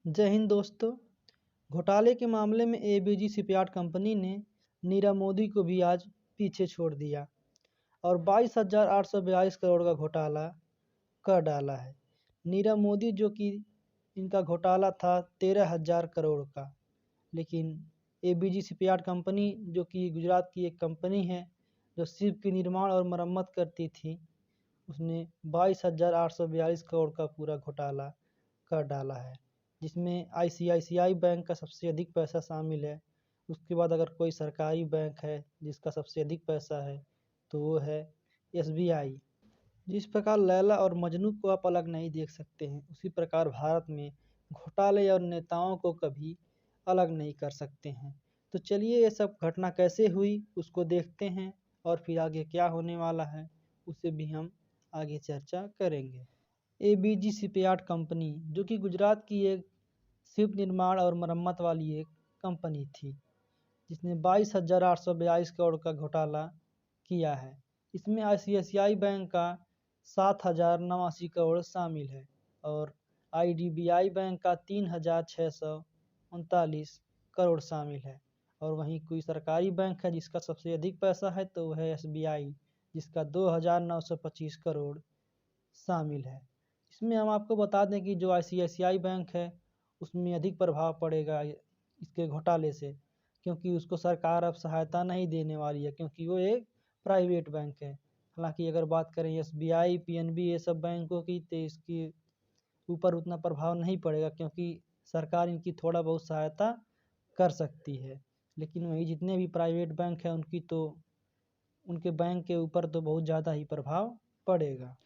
जय हिंद दोस्तों। घोटाले के मामले में एबीजी शिपयार्ड कंपनी ने नीरव मोदी को भी आज पीछे छोड़ दिया और 22,842 करोड़ का घोटाला कर डाला है। नीरव मोदी जो कि इनका घोटाला था 13,000 करोड़ का, लेकिन एबीजी शिपयार्ड कंपनी जो कि गुजरात की एक कंपनी है जो शिप की निर्माण और मरम्मत करती थी, उसने 22,842 करोड़ का पूरा घोटाला कर डाला है, जिसमें आईसीआईसीआई बैंक का सबसे अधिक पैसा शामिल है। उसके बाद अगर कोई सरकारी बैंक है जिसका सबसे अधिक पैसा है तो वो है एसबीआई। जिस प्रकार लैला और मजनू को आप अलग नहीं देख सकते हैं, उसी प्रकार भारत में घोटाले और नेताओं को कभी अलग नहीं कर सकते हैं। तो चलिए ये सब घटना कैसे हुई उसको देखते हैं और फिर आगे क्या होने वाला है उसे भी हम आगे चर्चा करेंगे। एबीजी शिपयार्ड कंपनी जो कि गुजरात की एक शिप निर्माण और मरम्मत वाली एक कंपनी थी, जिसने 22,842 करोड़ का घोटाला किया है। इसमें आईसीआईसीआई बैंक का 7,089 करोड़ शामिल है और आईडीबीआई बैंक का 3,639 करोड़ शामिल है। और वहीं कोई सरकारी बैंक है जिसका सबसे अधिक पैसा है तो वह है एसबीआई, जिसका 2,925 करोड़ शामिल है। इसमें हम आपको बता दें कि जो आईसीआईसीआई बैंक है उसमें अधिक प्रभाव पड़ेगा इसके घोटाले से, क्योंकि उसको सरकार अब सहायता नहीं देने वाली है, क्योंकि वो एक प्राइवेट बैंक है। हालांकि अगर बात करें एसबीआई, पीएनबी ये सब बैंकों की, तो इसके ऊपर उतना प्रभाव नहीं पड़ेगा, क्योंकि सरकार इनकी थोड़ा बहुत सहायता कर सकती है। लेकिन वही जितने भी प्राइवेट बैंक हैं उनके बैंक के ऊपर तो बहुत ज़्यादा ही प्रभाव पड़ेगा।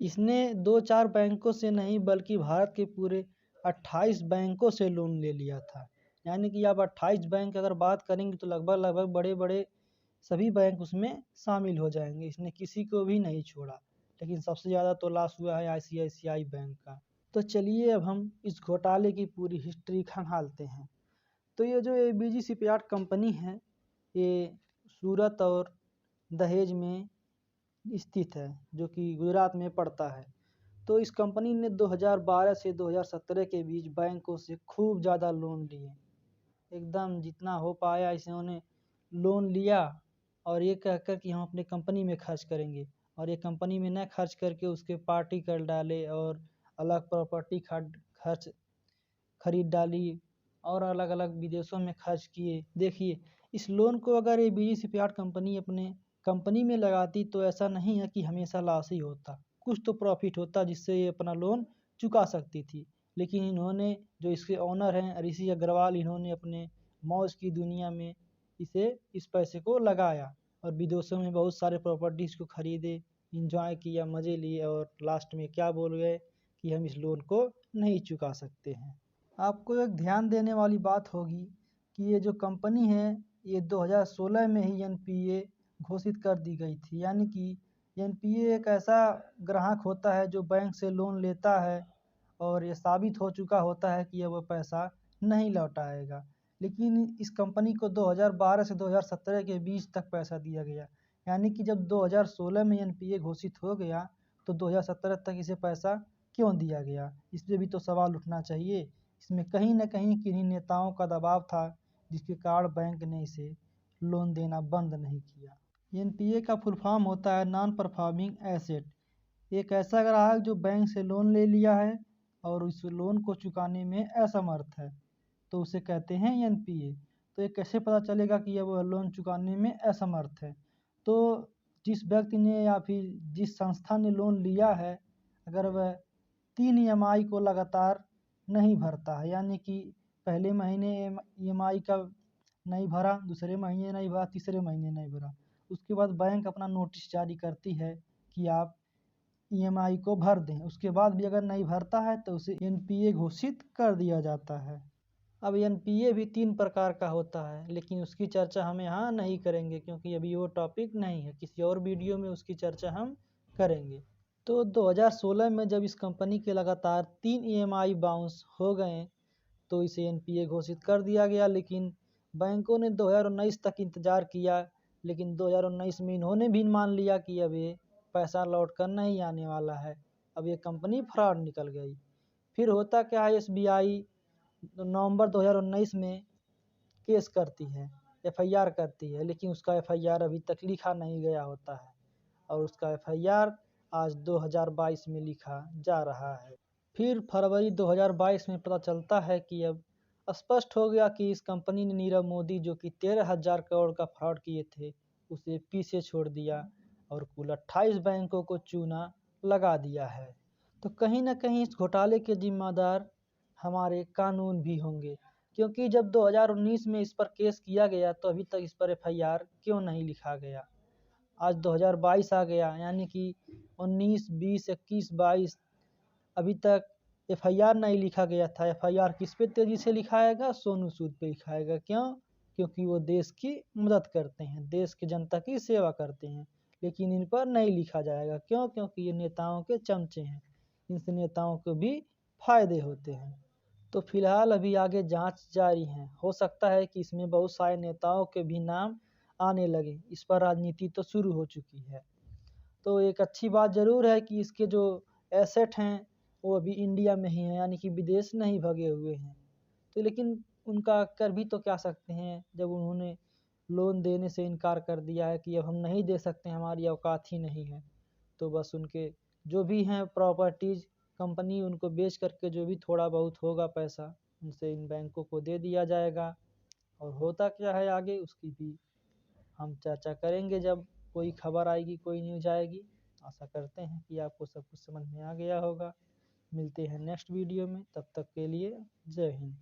इसने 2-4 बैंकों से नहीं बल्कि भारत के पूरे 28 बैंकों से लोन ले लिया था। यानी कि आप 28 बैंक अगर बात करेंगे तो लगभग बड़े-बड़े सभी बैंक उसमें शामिल हो जाएंगे। इसने किसी को भी नहीं छोड़ा, लेकिन सबसे ज़्यादा तो लॉस हुआ है आईसीआईसीआई बैंक का। तो चलिए अब हम इस घोटाले की पूरी हिस्ट्री खंगालते हैं। तो ये जो एबीजी शिपयार्ड कंपनी है, ये सूरत और दहेज में स्थित है, जो कि गुजरात में पड़ता है। तो इस कंपनी ने 2012 से 2017 के बीच बैंकों से खूब ज़्यादा लोन लिए। एकदम जितना हो पाया इन्होंने लोन लिया और ये कहकर कि हम अपने कंपनी में खर्च करेंगे, और ये कंपनी में न खर्च करके उसके पार्टी कर डाले और अलग प्रॉपर्टी खर्च खरीद डाली और अलग अलग विदेशों में खर्च किए। देखिए, इस लोन को अगर ये बीजी शिपयार्ड कंपनी अपने कंपनी में लगाती तो ऐसा नहीं है कि हमेशा लॉस ही होता, कुछ तो प्रॉफिट होता जिससे ये अपना लोन चुका सकती थी। लेकिन इन्होंने, जो इसके ओनर हैं ऋषि अग्रवाल, इन्होंने अपने मौज की दुनिया में इस पैसे को लगाया और विदेशों में बहुत सारे प्रॉपर्टीज़ को खरीदे, इंजॉय किया, मज़े लिए और लास्ट में क्या बोल गए कि हम इस लोन को नहीं चुका सकते हैं। आपको एक ध्यान देने वाली बात होगी कि ये जो कंपनी है ये 2016 में ही एनपीए घोषित कर दी गई थी। यानी कि एनपीए एक ऐसा ग्राहक होता है जो बैंक से लोन लेता है और ये साबित हो चुका होता है कि ये वो पैसा नहीं लौटाएगा। लेकिन इस कंपनी को 2012 से 2017 के बीच तक पैसा दिया गया। यानी कि जब 2016 में एनपीए घोषित हो गया तो 2017 तक इसे पैसा क्यों दिया गया, इस पर भी तो सवाल उठना चाहिए। इसमें कहीं न कहीं किन्हीं नेताओं का दबाव था, जिसके कारण बैंक ने इसे लोन देना बंद नहीं किया। एनपीए का फुल फॉर्म होता है नॉन परफॉर्मिंग एसेट। एक ऐसा ग्राहक जो बैंक से लोन ले लिया है और उस लोन को चुकाने में असमर्थ है, तो उसे कहते हैं एनपीए। तो ये कैसे पता चलेगा कि वह लोन चुकाने में असमर्थ है? तो जिस व्यक्ति ने या फिर जिस संस्था ने लोन लिया है, अगर वह 3 ईएमआई को लगातार नहीं भरता है, यानी कि पहले महीने ईएमआई का नहीं भरा, दूसरे महीने नहीं भरा, तीसरे महीने नहीं भरा, उसके बाद बैंक अपना नोटिस जारी करती है कि आप ईएमआई को भर दें। उसके बाद भी अगर नहीं भरता है तो उसे एनपीए घोषित कर दिया जाता है। अब एनपीए भी 3 प्रकार का होता है, लेकिन उसकी चर्चा हम यहाँ नहीं करेंगे, क्योंकि अभी वो टॉपिक नहीं है। किसी और वीडियो में उसकी चर्चा हम करेंगे। तो 2016 में जब इस कंपनी के लगातार 3 ईएमआई बाउंस हो गए तो इसे एनपीए घोषित कर दिया गया। लेकिन बैंकों ने 2019 तक इंतज़ार किया, लेकिन 2019 में इन्होंने भी मान लिया कि अब ये पैसा लौट कर नहीं आने वाला है, अब ये कंपनी फ्रॉड निकल गई। फिर होता क्या है, एसबीआई नवंबर 2019 में केस करती है, एफआईआर करती है, लेकिन उसका एफआईआर अभी तक लिखा नहीं गया होता है और उसका एफआईआर आज 2022 में लिखा जा रहा है। फिर फरवरी 2022 में पता चलता है कि अब स्पष्ट हो गया कि इस कंपनी ने नीरव मोदी जो कि 13,000 करोड़ का फ्रॉड किए थे उसे पीछे छोड़ दिया और कुल 28 बैंकों को चूना लगा दिया है। तो कहीं ना कहीं इस घोटाले के जिम्मेदार हमारे कानून भी होंगे, क्योंकि जब 2019 में इस पर केस किया गया तो अभी तक इस पर एफआईआर क्यों नहीं लिखा गया। आज 2022 आ गया, यानी कि 19, 20, 21, 22 अभी तक एफआईआर नहीं लिखा गया था। एफआईआर किस पे तेजी से लिखाएगा? सोनू सूद पे लिखाएगा। क्यों? क्योंकि वो देश की मदद करते हैं, देश की जनता की सेवा करते हैं, लेकिन इन पर नहीं लिखा जाएगा। क्यों? क्योंकि ये नेताओं के चमचे हैं, इनसे नेताओं को भी फायदे होते हैं। तो फिलहाल अभी आगे जांच जारी है, हो सकता है कि इसमें बहुत सारे नेताओं के भी नाम आने लगे। इस पर राजनीति तो शुरू हो चुकी है। तो एक अच्छी बात ज़रूर है कि इसके जो एसेट हैं वो अभी इंडिया में ही हैं, यानी कि विदेश नहीं भगे हुए हैं। तो लेकिन उनका कर भी तो क्या सकते हैं, जब उन्होंने लोन देने से इनकार कर दिया है कि अब हम नहीं दे सकते, हमारी औकात ही नहीं है। तो बस उनके जो भी हैं प्रॉपर्टीज़, कंपनी उनको बेच करके जो भी थोड़ा बहुत होगा पैसा उनसे इन बैंकों को दे दिया जाएगा। और होता क्या है आगे उसकी भी हम चर्चा करेंगे जब कोई खबर आएगी, कोई न्यूज आएगी। आशा करते हैं कि आपको सब कुछ समझ में आ गया होगा। मिलते हैं नेक्स्ट वीडियो में, तब तक के लिए जय हिंद।